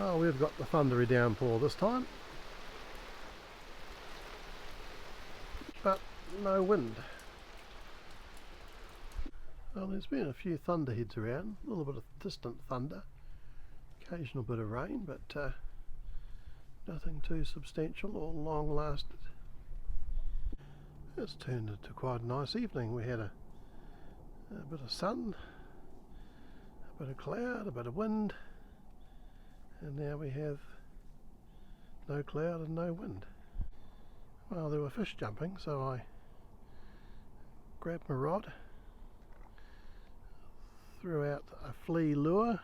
Oh, we've got the thundery downpour this time, but no wind. Well, there's been a few thunderheads around, a little bit of distant thunder, occasional bit of rain, but nothing too substantial or long lasted. It's turned into quite a nice evening. We had a bit of sun, a bit of cloud, a bit of wind, and now we have no cloud and no wind. Well, there were fish jumping, so I grabbed my rod, threw out a flea lure,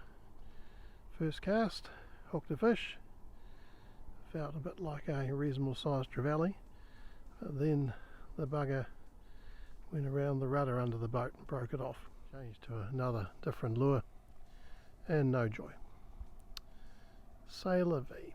first cast, hooked a fish, felt a bit like a reasonable sized trevally, then the bugger went around the rudder under the boat and broke it off. Changed to another different lure and no joy. C'est la vie.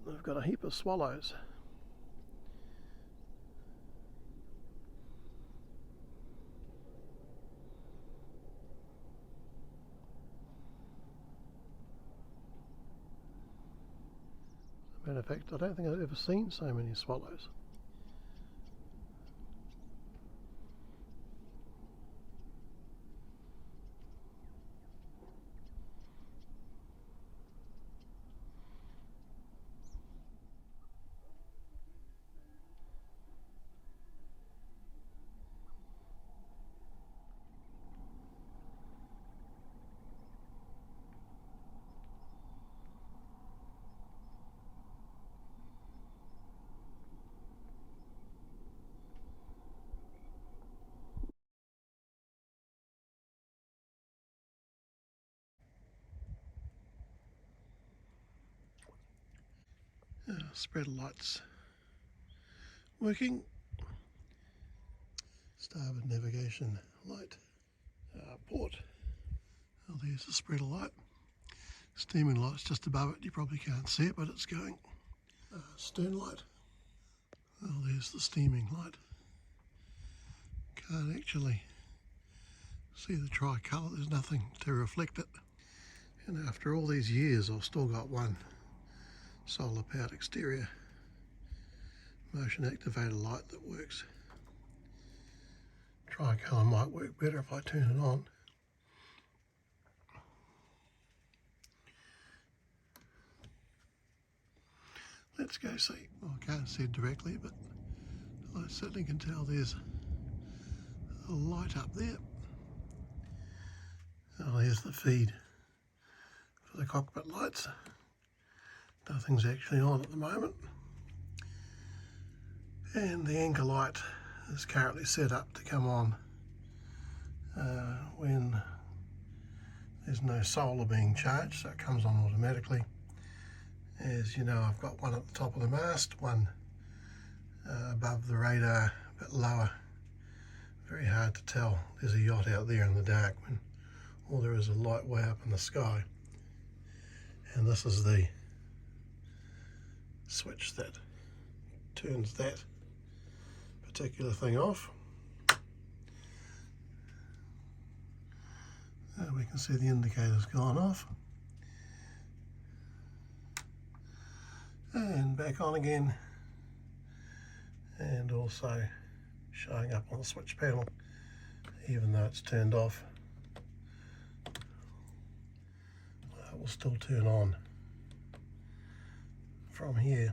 I've got a heap of swallows. As a matter of fact, I don't think I've ever seen so many swallows. Spreader lights working. Starboard navigation light. Port. Well, there's the spreader light. Steaming light's just above it. You probably can't see it, but it's going. Stern light. Well, there's the steaming light. Can't actually see the tricolour. There's nothing to reflect it. And after all these years, I've still got one solar powered exterior motion activated light that works. Tricolour might work better if I turn it on. Let's go see. Well, I can't see it directly, but I certainly can tell there's a light up there. Oh, there's the feed for the cockpit lights. Nothing's actually on at the moment. And the anchor light is currently set up to come on when there's no solar being charged, so it comes on automatically. As you know, I've got one at the top of the mast, one above the radar, a bit lower. Very hard to tell. There's a yacht out there in the dark when all there is light way up in the sky. And this is the switch that turns that particular thing off. There we can see the indicator's gone off. And back on again. And also showing up on the switch panel, even though it's turned off. it will still turn on from here,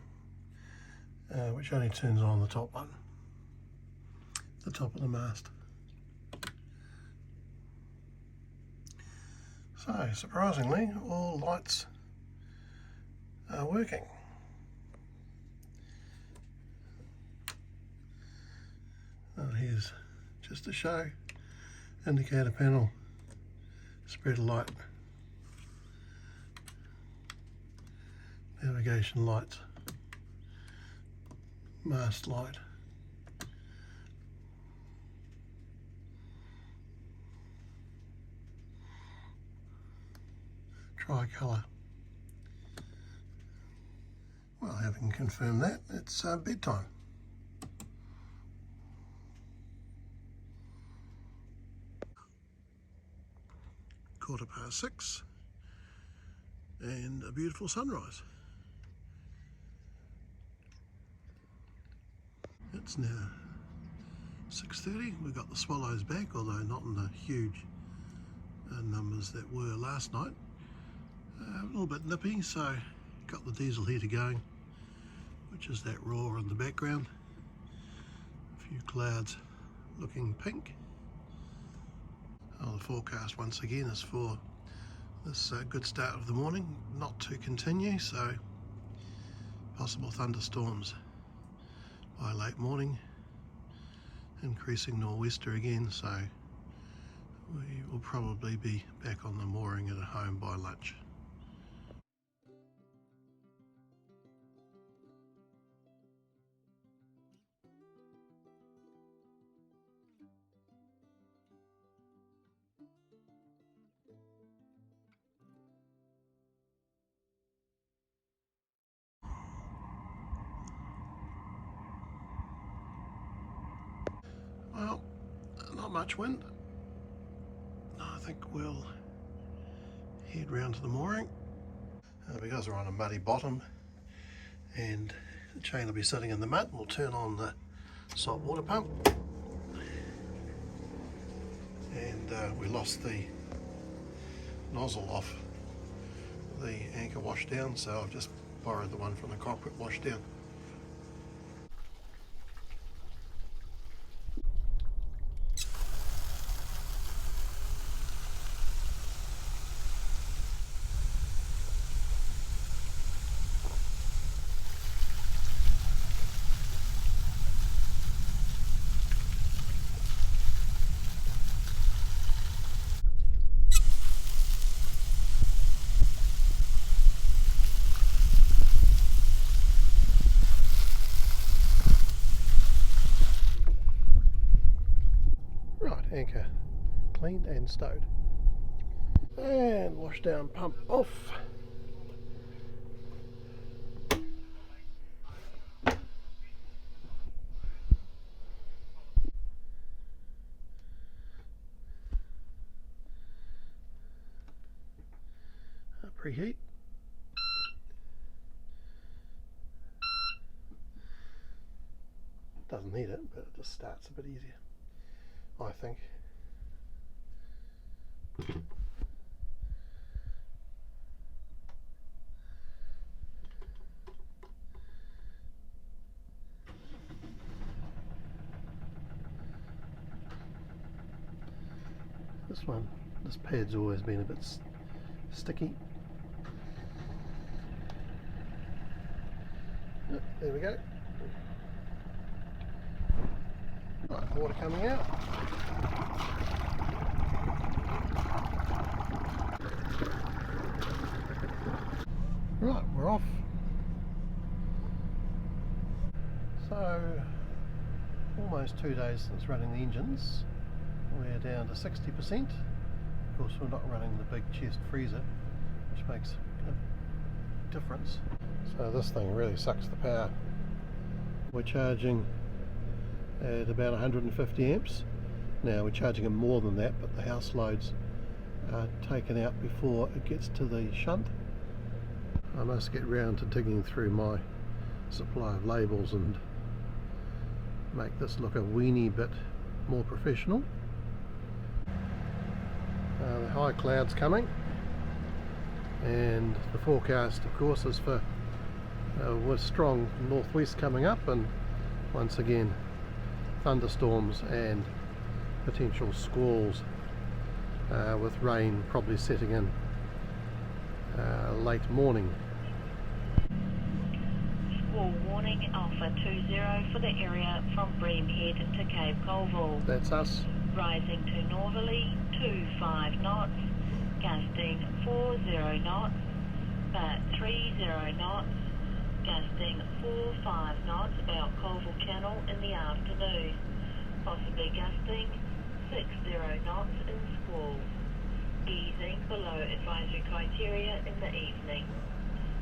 which only turns on the top one, the top of the mast. So surprisingly, all lights are working. Here's just a show, indicator panel, spreader light, navigation lights, mast light, tricolour. Well, having confirmed that, it's bedtime. (6:15) and a beautiful sunrise. It's now 6:30. We've got the swallows back, although not in the huge numbers that were last night. A little bit nippy, so got the diesel heater going, which is that roar in the background. A few clouds looking pink. The forecast once again is for this good start of the morning not to continue, so possible thunderstorms by late morning, increasing nor'wester again, so we will probably be back on the mooring at home by lunch. Well, not much wind. I think we'll head round to the mooring because we're on a muddy bottom and the chain will be sitting in the mud. We'll turn on the salt water pump, and we lost the nozzle off the anchor washdown, so I've just borrowed the one from the cockpit washdown. Anchor cleaned and stowed, and washdown pump off. Preheat. Doesn't need it, but it just starts a bit easier, I think. This pad's always been a bit sticky. Yep, there we go. Right, water coming out. Right, we're off. So, almost 2 days since running the engines. We're down to 60%. Of course, we're not running the big chest freezer, which makes a difference. So this thing really sucks the power. We're charging at about 150 amps. Now we're charging them more than that, but the house loads are taken out before it gets to the shunt. I must get round to digging through my supply of labels and make this look a weeny bit more professional. The high clouds coming, and the forecast of course is for with strong northwest coming up, and once again thunderstorms and potential squalls, with rain probably setting in late morning. Squall warning Alpha 20 for the area from Bream Head to Cape Colville. That's us. Rising to northerly 25 knots, gusting 40 knots, but 30 knots, gusting 45 knots about Colville Channel in the afternoon, possibly gusting 60 knots in squalls, easing below advisory criteria in the evening,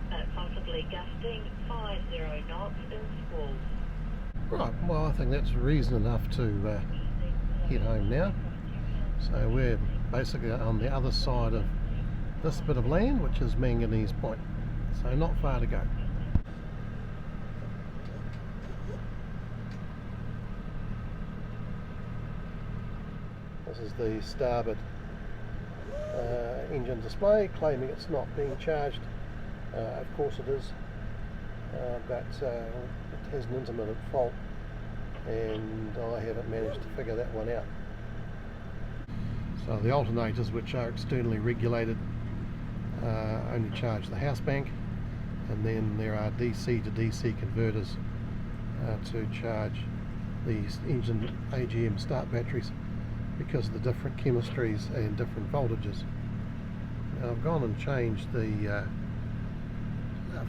but possibly gusting 50 knots in squalls. Right, well I think that's reason enough to head home now. So we're basically on the other side of this bit of land, which is Manganese Point, so not far to go. This is the starboard engine display, claiming it's not being charged. Of course it is, but it has an intermittent fault, and I haven't managed to figure that one out. So the alternators, which are externally regulated, only charge the house bank, and then there are DC to DC converters to charge the engine AGM start batteries, because of the different chemistries and different voltages. Now I've gone and changed the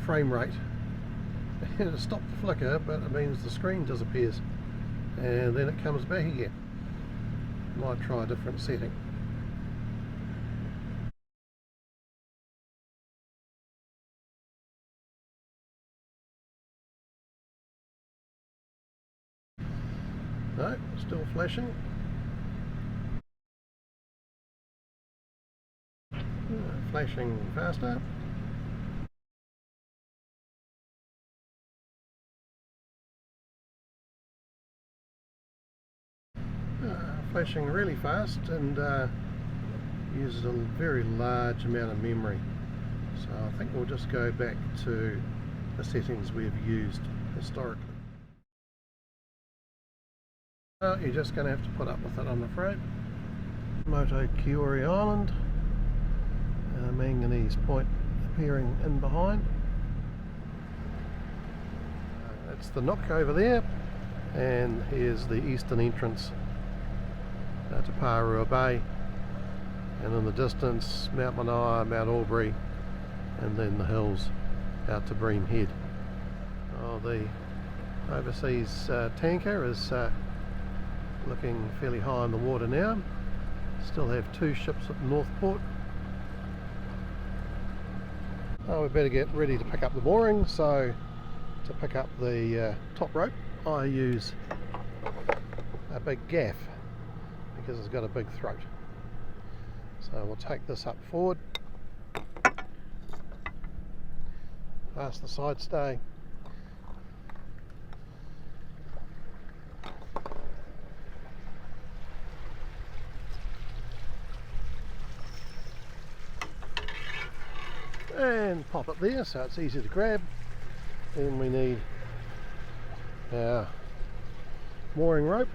frame rate to stop the flicker, but it means the screen disappears and then it comes back again. Might try a different setting. No, still flashing. Flashing faster. Flashing really fast, and uses a very large amount of memory. So I think we'll just go back to the settings we've used historically. You're just going to have to put up with it, I'm afraid. Moto Kiori Island. Manganese Point appearing in behind. That's the Nook over there, and here's the eastern entrance to Parua Bay, and in the distance Mount Manaia, Mount Albury, and then the hills out to Bream Head. Oh, the overseas tanker is looking fairly high in the water now. Still have two ships at Northport. Oh, we better get ready to pick up the mooring. So to pick up the top rope, I use a big gaff because it's got a big throat. So we'll take this up forward, past the side stay, and pop it there so it's easy to grab. Then we need our mooring rope.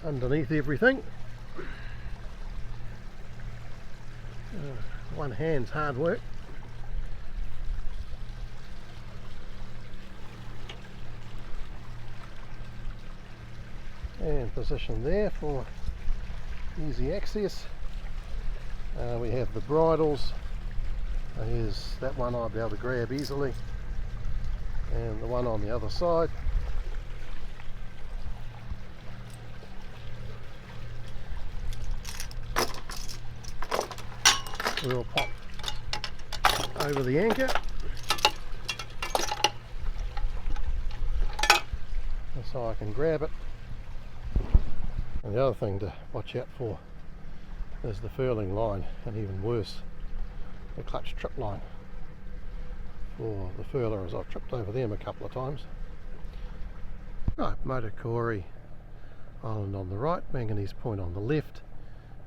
Underneath everything. One hand's hard work. And position there for easy access. We have the bridles. Here's that one I'll be able to grab easily, and the one on the other side. We'll pop over the anchor, so I can grab it. And the other thing to watch out for is the furling line, and even worse, the clutch trip line. or the furlers. I've tripped over them a couple of times. Right, Motukori Island on the right, Manganese Point on the left.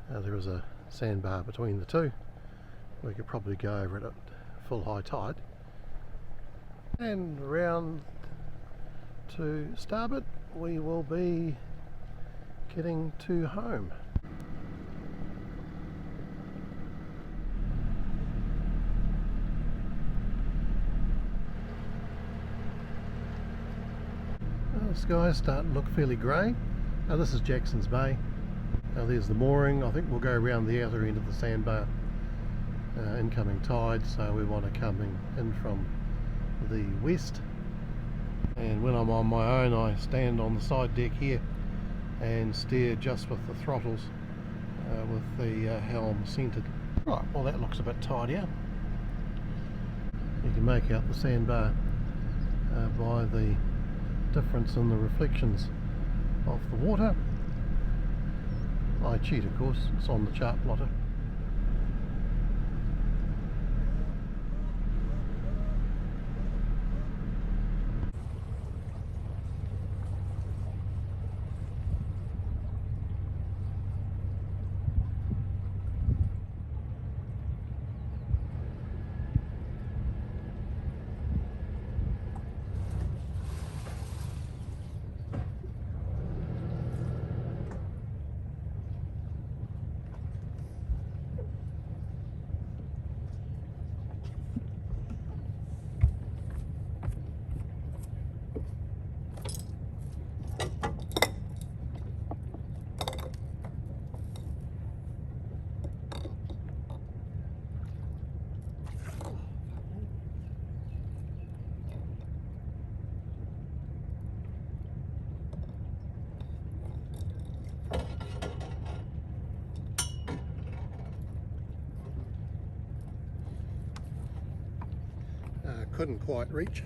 There is a sandbar between the two. We could probably go over it at full high tide. And round to starboard we will be getting to home. The sky's starting to look fairly grey. Now this is Jackson's Bay. Now there's the mooring. I think we'll go around the outer end of the sandbar. Incoming tide, so we want to come in from the west. And when I'm on my own, I stand on the side deck here and steer just with the throttles, with the helm centered. Right, well that looks a bit tidier. You can make out the sandbar by the difference in the reflections of the water. I cheat, of course, it's on the chart plotter. Couldn't quite reach.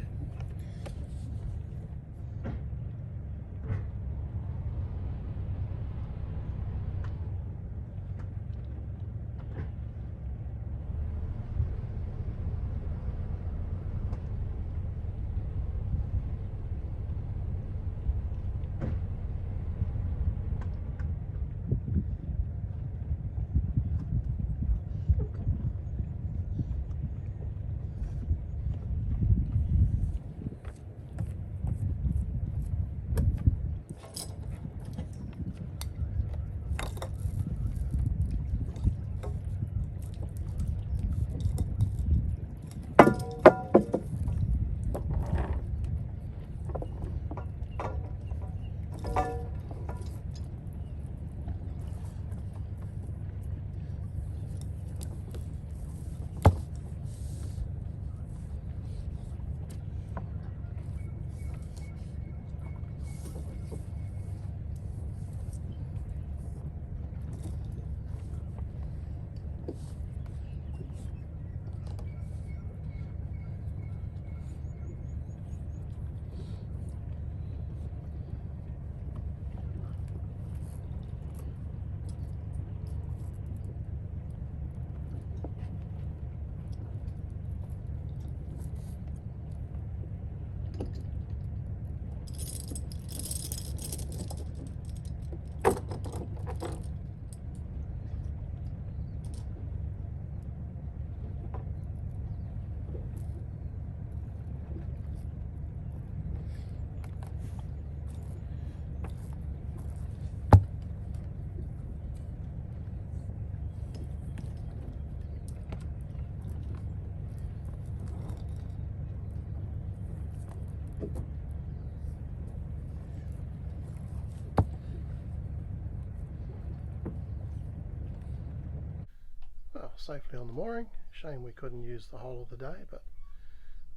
Well, safely on the mooring. Shame we couldn't use the whole of the day, but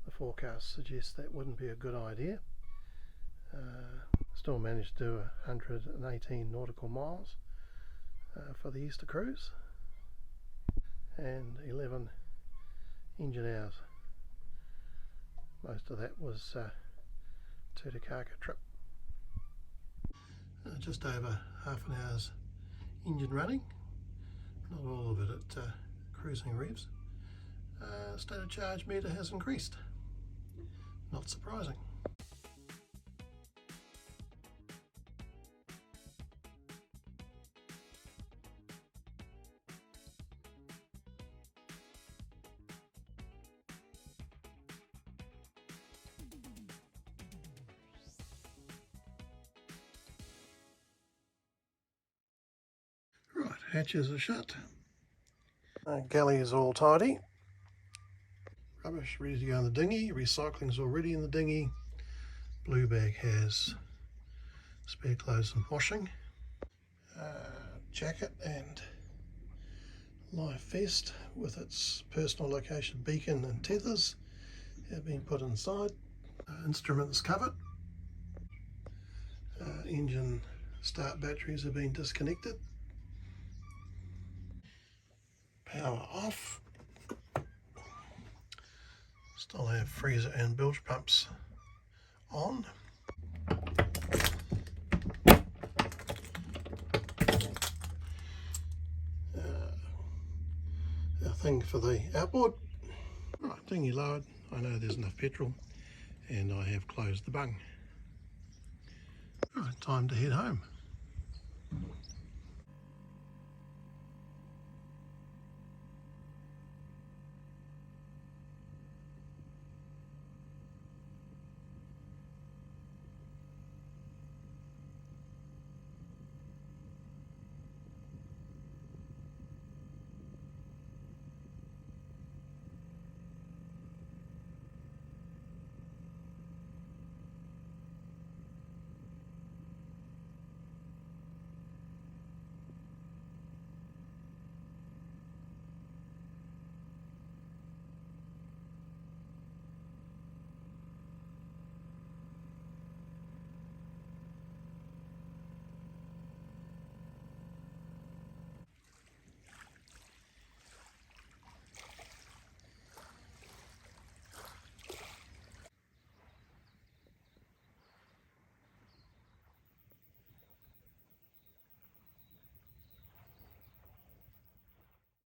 the forecast suggests that wouldn't be a good idea. Still managed to do 118 nautical miles for the Easter cruise, and 11 engine hours. Most of that was to Takaka trip. Just over half an hour's engine running, not all of it at cruising revs. State of charge meter has increased. Not surprising. Right, hatches are shut. Galley is all tidy. Rubbish ready to go in the dinghy. Recycling's already in the dinghy. Blue bag has spare clothes and washing. Jacket and life vest with its personal location beacon and tethers have been put inside. Instruments covered. Engine start batteries have been disconnected. Power off. Still have freezer and bilge pumps on. Our thing for the outboard. Right, dinghy lowered. I know there's enough petrol and I have closed the bung. Right, time to head home.